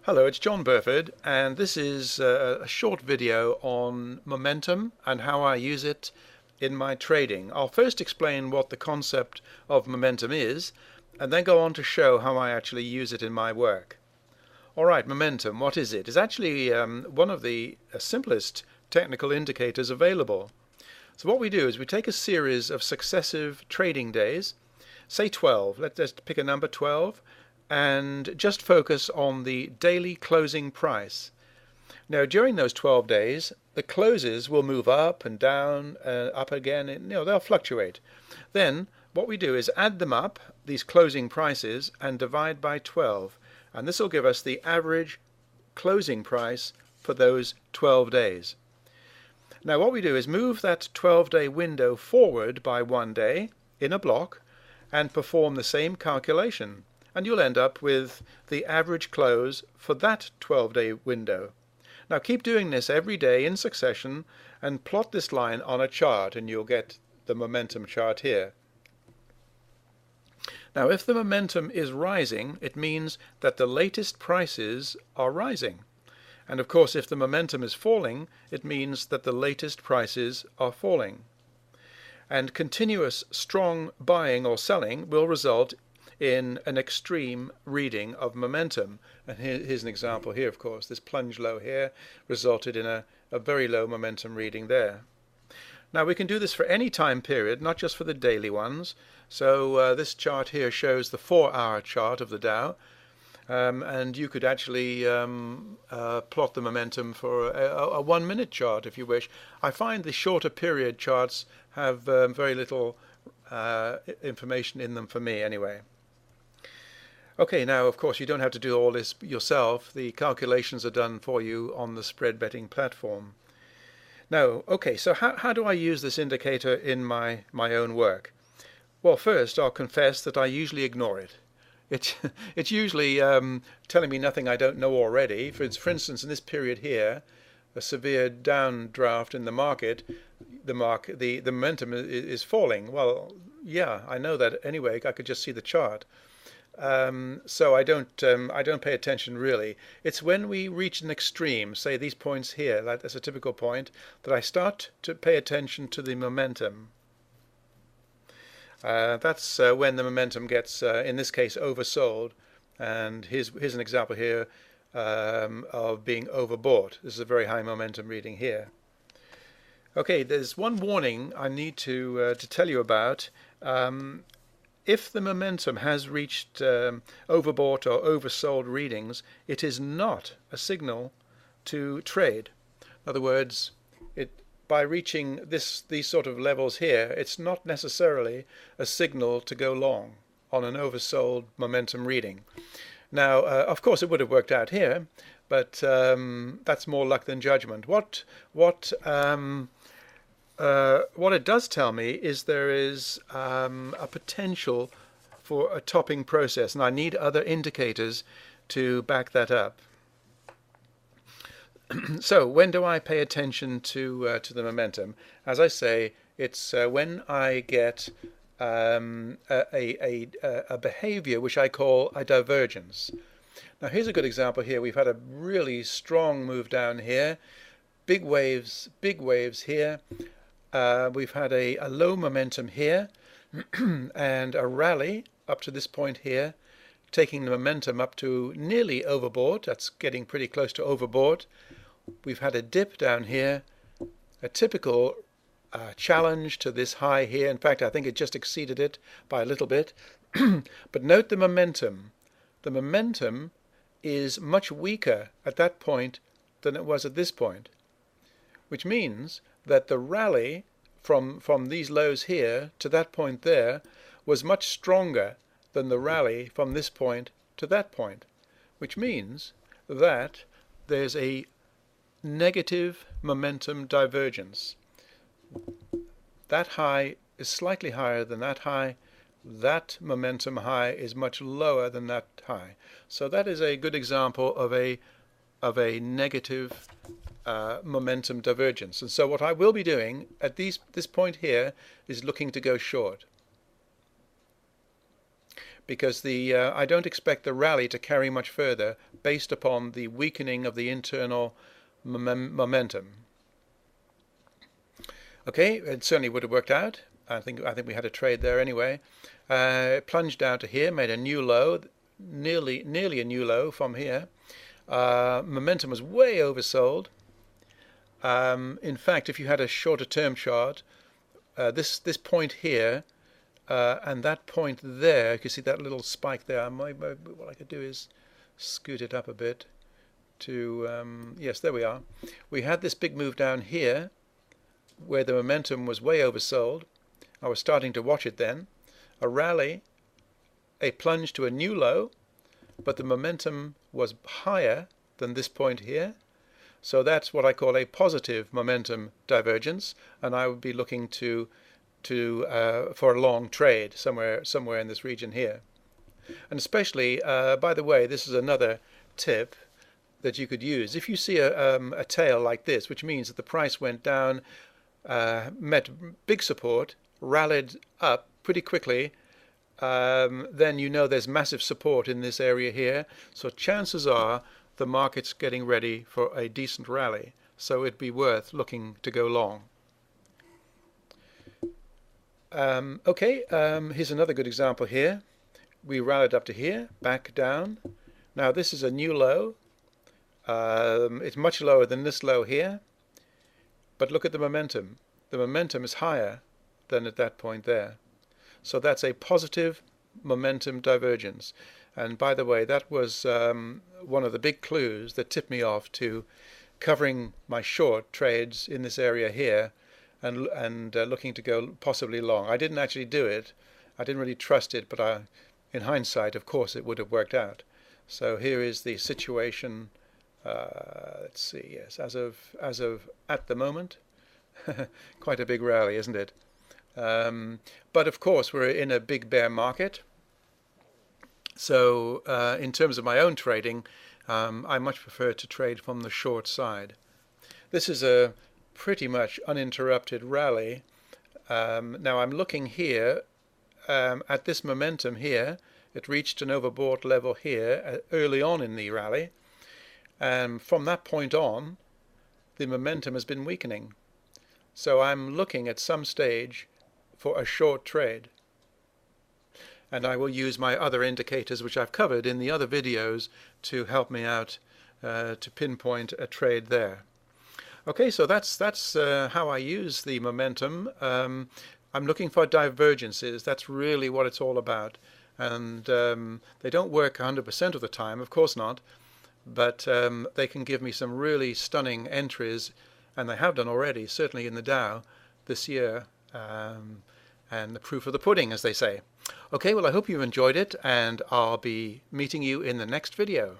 Hello, it's John Burford, and this is a short video on momentum and how I use it in my trading. I'll first explain what the concept of momentum is, and then go on to show how I actually use it in my work. All right, momentum, what is it? It's actually one of the simplest technical indicators available. So what we do is we take a series of successive trading days, say 12, let's pick a number 12, and just focus on the daily closing price. Now, during those 12 days, the closes will move up and down, up again, and, they'll fluctuate. Then, what we do is add them up, these closing prices, and divide by 12. And this will give us the average closing price for those 12 days. Now, what we do is move that 12-day window forward by 1 day in a block and perform the same calculation. And you'll end up with the average close for that 12-day window. Now keep doing this every day in succession and plot this line on a chart, and you'll get the momentum chart here. Now if the momentum is rising, it means that the latest prices are rising. And of course, if the momentum is falling, it means that the latest prices are falling. And continuous strong buying or selling will result in an extreme reading of momentum. And here's an example here, of course. This plunge low here resulted in a very low momentum reading there. Now we can do this for any time period, not just for the daily ones. So this chart here shows the 4-hour chart of the Dow. And you could actually plot the momentum for a 1-minute chart if you wish. I find the shorter period charts have very little information in them for me anyway. Okay, now of course you don't have to do all this yourself. The calculations are done for you on the spread betting platform. Now, okay, so how do I use this indicator in my own work? Well, first I'll confess that I usually ignore it. It's usually telling me nothing I don't know already. For instance, in this period here, a severe downdraft in the market, the momentum is falling. Well, yeah, I know that anyway. I could just see the chart. So I don't pay attention really. It's when we reach an extreme, say these points here, that's a typical point, that I start to pay attention to the momentum. That's when the momentum gets, in this case, oversold. And here's an example here of being overbought. This is a very high momentum reading here. Okay, there's one warning I need to tell you about. If the momentum has reached overbought or oversold readings, it is not a signal to trade. In other words, by reaching these sort of levels here, it's not necessarily a signal to go long on an oversold momentum reading. Now, of course, it would have worked out here, but that's more luck than judgment. What it does tell me is there is a potential for a topping process, and I need other indicators to back that up. So when do I pay attention to the momentum? As I say, it's when I get a behavior which I call a divergence. Now here's a good example here. We've had a really strong move down here, big waves here. We've had a low momentum here and a rally up to this point here, taking the momentum up to nearly overbought. That's getting pretty close to overbought. We've had a dip down here, a typical challenge to this high here. In fact, I think it just exceeded it by a little bit. But note the momentum. The momentum is much weaker at that point than it was at this point, which means that the rally from these lows here to that point there was much stronger than the rally from this point to that point, which means that there's a negative momentum divergence. That high is slightly higher than that high. That momentum high is much lower than that high. So that is a good example of a negative momentum divergence. And so what I will be doing at this point here is looking to go short, because I don't expect the rally to carry much further based upon the weakening of the internal momentum. Okay, it certainly would have worked out. I think we had a trade there anyway. It plunged down to here, made a new low, nearly a new low from here. Momentum was way oversold. In fact, if you had a shorter term chart, this point here and that point there, you can see that little spike there. What I could do is scoot it up a bit to, yes, there we are. We had this big move down here where the momentum was way oversold. I was starting to watch it then. A rally, a plunge to a new low, but the momentum was higher than this point here. So that's what I call a positive momentum divergence, and I would be looking for a long trade somewhere in this region here. And especially, by the way, this is another tip that you could use. If you see a tail like this, which means that the price went down, met big support, rallied up pretty quickly, then you know there's massive support in this area here. So chances are the market's getting ready for a decent rally. So it'd be worth looking to go long. Here's another good example here. We rallied up to here, back down. Now this is a new low. It's much lower than this low here. But look at the momentum. The momentum is higher than at that point there. So that's a positive momentum divergence. And by the way, that was one of the big clues that tipped me off to covering my short trades in this area here and looking to go possibly long. I didn't actually do it. I didn't really trust it, but in hindsight, of course, it would have worked out. So here is the situation. Let's see. Yes, as of at the moment, quite a big rally, isn't it? But of course, we're in a big bear market. So in terms of my own trading, I much prefer to trade from the short side. This is a pretty much uninterrupted rally. Now I'm looking here at this momentum here. It reached an overbought level here early on in the rally. And from that point on, the momentum has been weakening. So I'm looking at some stage for a short trade. And I will use my other indicators, which I've covered in the other videos, to help me out to pinpoint a trade there. Okay, so that's how I use the momentum. I'm looking for divergences. That's really what it's all about. And they don't work 100% of the time, of course not, but they can give me some really stunning entries, and they have done already, certainly in the Dow this year. And the proof of the pudding, as they say. Okay, well, I hope you've enjoyed it, and I'll be meeting you in the next video.